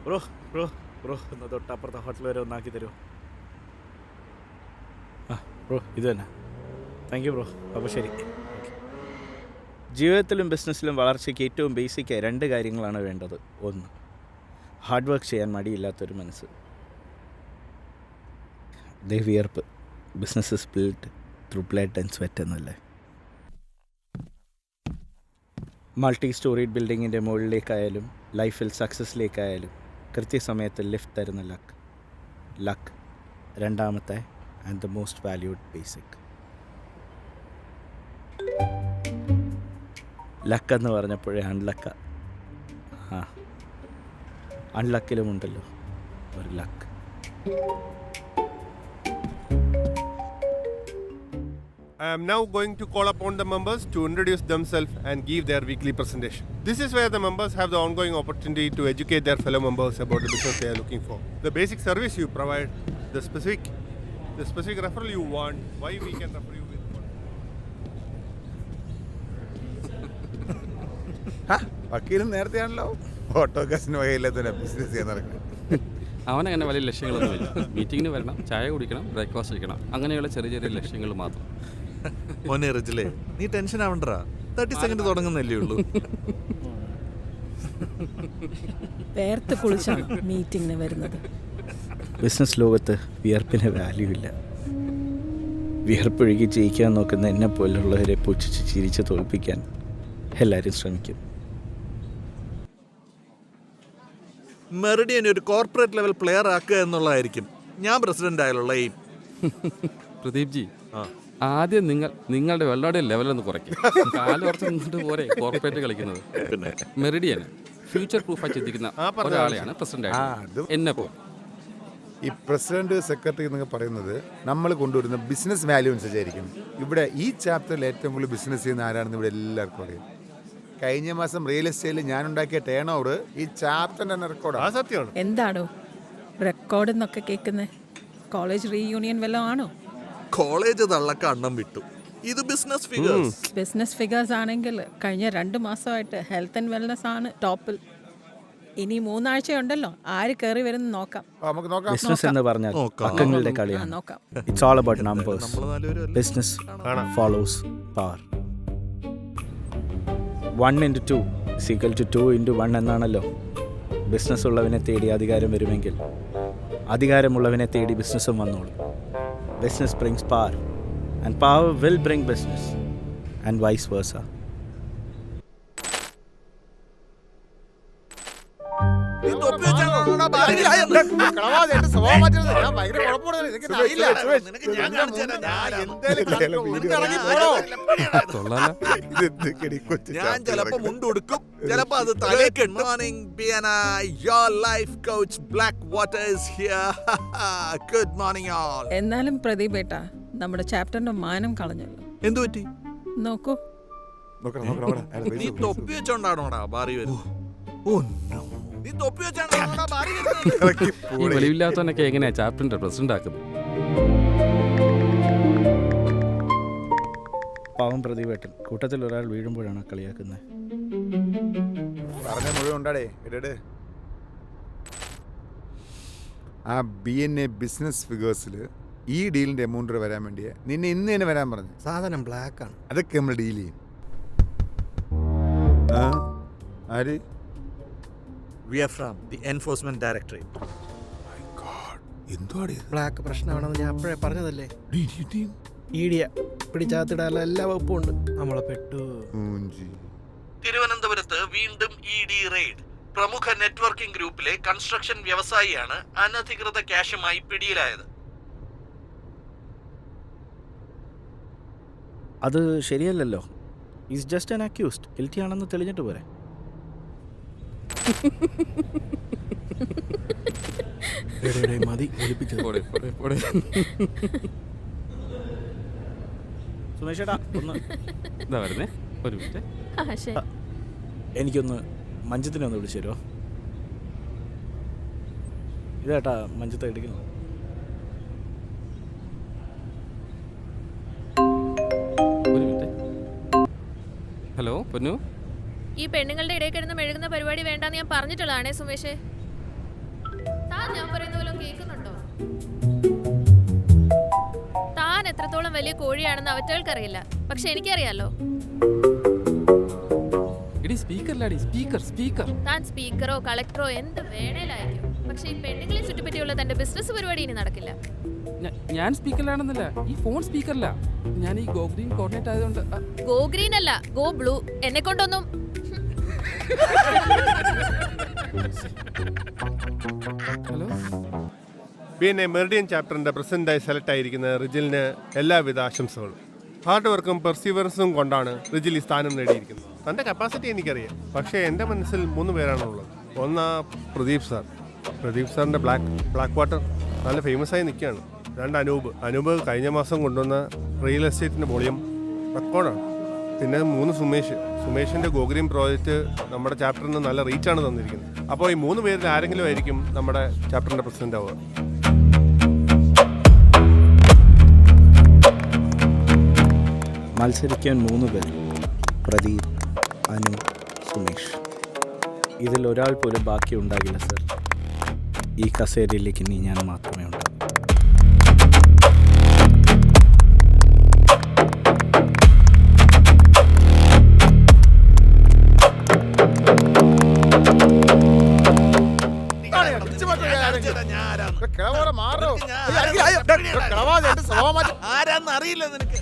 Bro bro bro ഒന്ന് തൊട്ടപ്പുറത്തെ hotel വരെ ഒന്നാക്കി തരുമോ? ആ ബ്രോ ഇത് തന്നെ. Thank you bro. അപ്പോൾ ശരി. ജീവിതത്തിലും ബിസിനസ്സിലും വളർച്ചയ്ക്ക് ഏറ്റവും ബേസിക്കായി 2 കാര്യങ്ങളാണ് വേണ്ടത്. 1, ഹാർഡ് വർക്ക് ചെയ്യാൻ മടിയില്ലാത്തൊരു മനസ്സ്. വിയർപ്പ്. Business is built through blood and sweat എന്നല്ലേ. മൾട്ടി സ്റ്റോറീഡ് ബിൽഡിങ്ങിൻ്റെ മുകളിലേക്കായാലും ലൈഫിൽ സക്സസ്സിലേക്കായാലും കൃത്യസമയത്ത് ലിഫ്റ്റ് തരുന്ന ലക്ക് രണ്ടാമത്തെ and the most valued basic. Luck എന്ന് പറഞ്ഞപ്പോഴേ അൺലക്കിലുമുണ്ടല്ലോ ഒരു luck. I am now going to call upon the members to introduce themselves and give their weekly presentation. This is where the members have the ongoing opportunity to educate their fellow members about the business they are looking for. The basic service you provide, the specific referral you want, why we can refer you with one. വക്കീലും നേരത്തെയാണല്ലോ ഓട്ടോക്കാസിന് വകയില്ലാത്ത business ചെയ്യാൻ നടക്കുന്നത്. അവനങ്ങനെ വലിയ ലക്ഷ്യങ്ങളൊന്നുമില്ല. മീറ്റിങ്ങിന് വരണം, ചായ കുടിക്കണം, ബ്രേക്ക്ഫാസ്റ്റ് കഴിക്കണം, അങ്ങനെയുള്ള ചെറിയ ചെറിയ ലക്ഷ്യങ്ങൾ മാത്രം. മോനെ റിജിലേ, നീ ടെൻഷൻ ആവണ്ടടാ. 30 സെക്കൻഡ് തുടങ്ങുന്നല്ലേ ഉള്ളൂ. വേർത്ത് കുളിച്ചാണ് മീറ്റിങ്ങിന് വരുന്നത്. ബിസിനസ് ലോകത്ത് വിയർപ്പിന് വാല്യൂ ഇല്ല. വിയർപ്പൊഴുകി ജയിക്കാൻ നോക്കുന്ന എന്നെ പോലുള്ളവരെ പുച്ഛിച്ച് ചിരിച്ച് തോൽപ്പിക്കാൻ എല്ലാവരും ശ്രമിക്കും. മെറിഡിയൻ ഒരു കോർപ്പറേറ്റ് ലെവൽ പ്ലെയർ ആക്കുക എന്നുള്ളതായിരിക്കും ഞാൻ പ്രസിഡന്റ് ആയാലുള്ള എയിം. പ്രദീപ് ജി, ആദ്യം നിങ്ങളുടെ വെള്ളയുടെ ലെവലൊന്ന് കുറയ്ക്കും. കാല് കുറച്ച് നിന്നിട്ട് പോരെ കോർപ്പറേറ്റ് കളിക്കുന്നത്. മെറിഡിയന് ഫ്യൂച്ചർ പ്രൂഫായി ചിന്തിക്കുന്ന ഒരാളെയാണ് പ്രസിഡന്റ് ആയിട്ട് എന്നെ പോ. ഈ പ്രസിഡന്റ് സെക്രട്ടറി എന്നൊക്കെ പറയുന്നത് നമ്മൾ കൊണ്ടുവരുന്ന ബിസിനസ് വാല്യൂ അനുസരിച്ചായിരിക്കും. ഇവിടെ ഈ ചാപ്റ്ററിൽ ഏറ്റവും കൂടുതൽ ബിസിനസ് ചെയ്യുന്ന ആരാണെന്ന് ഇവിടെ എല്ലാവർക്കും അറിയാം. കഴിഞ്ഞ മാസം റിയൽ എസ്റ്റേറ്റിൽ ഞാൻ ഉണ്ടാക്കിയ ടേൺ ഓവർ ഈ ചാപ്റ്ററിന്റെ തന്നെ റെക്കോർഡാണ്. സത്യമാണ്. എന്താണോ റെക്കോർഡ് എന്നൊക്കെ കേൾക്കുന്നത്? കോളേജ് റീയൂണിയൻ വല്ലതും ആണോ? കോളേജ് തള്ളക്ക അണ്ണം വിട്ടു. ഇത് ബിസിനസ് ഫിഗേഴ്സ്. ബിസിനസ് ഫിഗേഴ്സ് ആണെങ്കിൽ കഴിഞ്ഞ 2 മാസമായിട്ട് ഹെൽത്ത് ആൻഡ് വെൽനസ് ആണ് ടോപ്പിൽ. ഇനി 3 ആഴ്ചയുണ്ടല്ലോ, ആര് കയറി വരുന്ന നോക്കാം. നമുക്ക് നോക്കാം. ബിസിനസ് എന്ന് പറഞ്ഞാൽ അക്കങ്ങളുടെ കളിയാണ്. നോക്കാം. It's all about numbers. Business follows power. 1 into 2 is equal to 2 into 1 എന്നാണല്ലോ. ബിസിനസ് ഉള്ളവനെ തേടി അധികാരം വരുമെങ്കിൽ അധികാരമുള്ളവനെ തേടി ബിസിനസ്സും വന്നോളും. Business brings power and power will bring business and vice versa. ഞാൻ ചിലപ്പോ മുണ്ടുടുക്കും, ചിലപ്പോ അത് തലയ്ക്ക്. മോർണിംഗ് ബിയന, your life coach black water is here. Good morning all. എന്നാലും പ്രദീപ് ഏട്ടാ, നമ്മുടെ ചാപ്റ്ററിന്റെ മാനം കളഞ്ഞല്ലോ. എന്തു പറ്റി? നോക്കൂ. നീ തൊപ്പി വെച്ചോണ്ടാണോടാ ബാറി വരുന്നത്? നീ തൊപ്പി വെച്ചാണോടാ ബാറി വരുന്നത്? ഈ വെളിവില്ലാത്തവനൊക്കെ എങ്ങനെയാ ചാപ്റ്ററിന്റെ പ്രസിഡന്റ് ആക്കുന്നത്? പാവം പ്രതിവേട്ടൻ കൂട്ടത്തിൽ ഒരാൾ വീഴുമ്പോഴാണ് കളിയാക്കുന്നത്. പറഞ്ഞ മുഴുവൻ ഉണ്ടാടേ. ആ BNA ബിസിനസ് ഫിഗേഴ്സിൽ ഈ ഡീലിന്റെ എമൗണ്ട് വരാൻ വേണ്ടിയാ നിന്നെ ഇന്ന് തന്നെ വരാൻ പറഞ്ഞു. സാധനം ബ്ലാക്ക് ആണ്. അതൊക്കെ നമ്മൾ ഡീൽ ചെയ്യും. ആര്? We are from the Enforcement Directorate. എന്തുവാടി ബ്ലാക്ക് പ്രശ്നമാണെന്ന് ഞാൻ അപ്പോഴേ പറഞ്ഞതല്ലേ. ഈടിയ പിടിച്ചാത്തിടാനുള്ള എല്ലാ വകുപ്പും ഉണ്ട്. നമ്മളെ പെട്ടു. തിരുവനന്തപുരത്ത് വീണ്ടും ED റെയ്ഡ്. പ്രമുഖ നെറ്റ്വർക്കിംഗ് ഗ്രൂപ്പിലെ കൺസ്ട്രക്ഷൻ വ്യവസായിയാണ് അനധികൃത ക്യാഷുമായി പിടിയിലായത്. അത് ശരിയല്ലല്ലോ. Is just an accused. Guilty ആണെന്ന് തെളിഞ്ഞിട്ട് പോരെ. മതി സുമേഷേട്ടാ ഒന്ന് ഇതാ വരുന്നേ, ഒരു മിനിറ്റ്. എനിക്കൊന്ന് മഞ്ചത്തിനെ ഒന്ന് വിളിച്ചു തരുമോ? ഇതേട്ടാ മഞ്ചത്ത് എടുക്കണം. ഒരു മിനിറ്റ്. ഹലോ പൊന്നു, ഈ പെണ്ണുങ്ങളുടെ ഇടയിൽ കിടന്ന് മെഴുകുന്ന പരിപാടി വേണ്ടെന്ന് ഞാൻ പറഞ്ഞിട്ടുള്ളതാണേ സുമേഷേ. താൻ ഞാൻ പറയുന്ന പോലെ കേൾക്കുന്നുണ്ടോ? താൻ എത്രത്തോളം വലിയ കോഴിയാണെന്ന് അവറ്റകൾക്കറിയില്ല, പക്ഷെ എനിക്കറിയാലോ. എടി സ്പീക്കറിലാടി, സ്പീക്കർ സ്പീക്കർ. താൻ സ്പീക്കറോ കളക്ടറോ എന്ത് വേണേലായിരിക്കും, പക്ഷെ ഈ പെണ്ണുങ്ങളെ ചുറ്റിപ്പറ്റിയുള്ള തന്റെ ബിസിനസ് പരിപാടി ഇനി നടക്കില്ല. ഞാൻ സ്പീക്കറിലാണെന്നല്ല, ഈ ഫോൺ സ്പീക്കറില്ല. ഞാൻ ഈ ഗോ ഗ്രീൻ കോർഡിനേറ്റ് ആയതുകൊണ്ട്. ഗോ ഗ്രീൻ അല്ല, ഗോ ബ്ലൂ. എന്നെ കൊണ്ടൊന്നും. ഹലോ. പിന്നെ മെറിഡിയൻ ചാപ്റ്ററിൻ്റെ പ്രസിഡൻ്റായി സെലക്ട് ആയിരിക്കുന്ന റിജിലിന് എല്ലാവിധ ആശംസകളും. ഹാർഡ് വർക്കും പെർസീവറൻസും കൊണ്ടാണ് റിജിൽ ഈ സ്ഥാനം നേടിയിരിക്കുന്നത്. തൻ്റെ കപ്പാസിറ്റി എനിക്കറിയാം, പക്ഷേ എൻ്റെ മനസ്സിൽ 3 പേരാണുള്ളത്. ഒന്ന് പ്രദീപ് സാർ. പ്രദീപ് സാറിൻ്റെ ബ്ലാക്ക് വാട്ടർ നല്ല ഫേമസ് ആയി നിൽക്കുകയാണ്. 2 അനൂപ് കഴിഞ്ഞ മാസം കൊണ്ടുവന്ന റിയൽ എസ്റ്റേറ്റിൻ്റെ വോളിയം റെക്കോർഡാണ്. പിന്നെ 3 സുമേഷിൻ്റെ ഗോഗ്രീൻ പ്രോജക്റ്റ് നമ്മുടെ ചാപ്റ്ററിന് നല്ല റീച്ചാണ് തന്നിരിക്കുന്നത്. അപ്പോൾ ഈ 3 പേരിൽ ആരെങ്കിലും ആയിരിക്കും നമ്മുടെ ചാപ്റ്ററിൻ്റെ പ്രസിഡൻ്റ് ആവുക. മത്സരിക്കാൻ 3 പേർ: പ്രദീപ്, അനു, സുമേഷ്. ഇതിൽ ഒരാൾ പോലും ബാക്കി ഉണ്ടാകില്ല സർ. ഈ കസേരയിലേക്ക് ഇനി ഞാൻ മാത്രമേ ഉണ്ടാകൂ. ആരാന്ന് അറിയില്ല നിനക്ക്.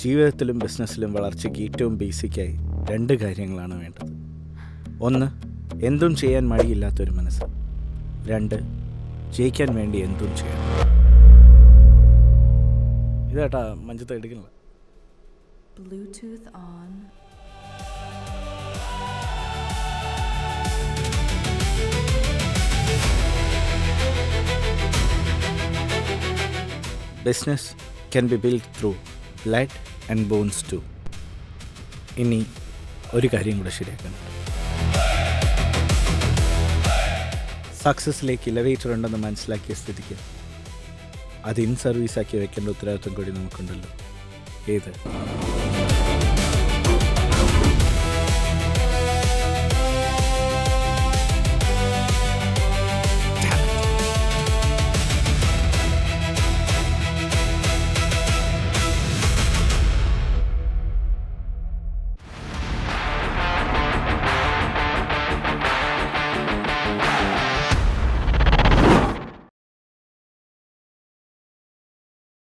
ജീവിതത്തിലും ബിസിനസ്സിലും വളർച്ചയ്ക്ക് ഏറ്റവും ബേസിക്കായി 2 കാര്യങ്ങളാണ് വേണ്ടത്. 1, എന്തും ചെയ്യാൻ മടിയില്ലാത്തൊരു മനസ്സ്. 2, ജയിക്കാൻ വേണ്ടി എന്തും ചെയ്യണം. ഇതാട്ടാ മഞ്ചത്ത് എടുക്കണില്ല. Bluetooth on. Business can be built through blood and bones too. ഇനി ഒരു കാര്യം കൂടെ ശരിയാക്കണം. സക്സസ്സിലേക്ക് ഇലവേറ്റർ ഉണ്ടെന്ന് മനസ്സിലാക്കിയ സ്ഥിതിക്ക് അത് ഇൻ സർവീസാക്കി വെക്കേണ്ട ഉത്തരവാദിത്വം കൂടി നമുക്കുണ്ടല്ലോ. ഏത്?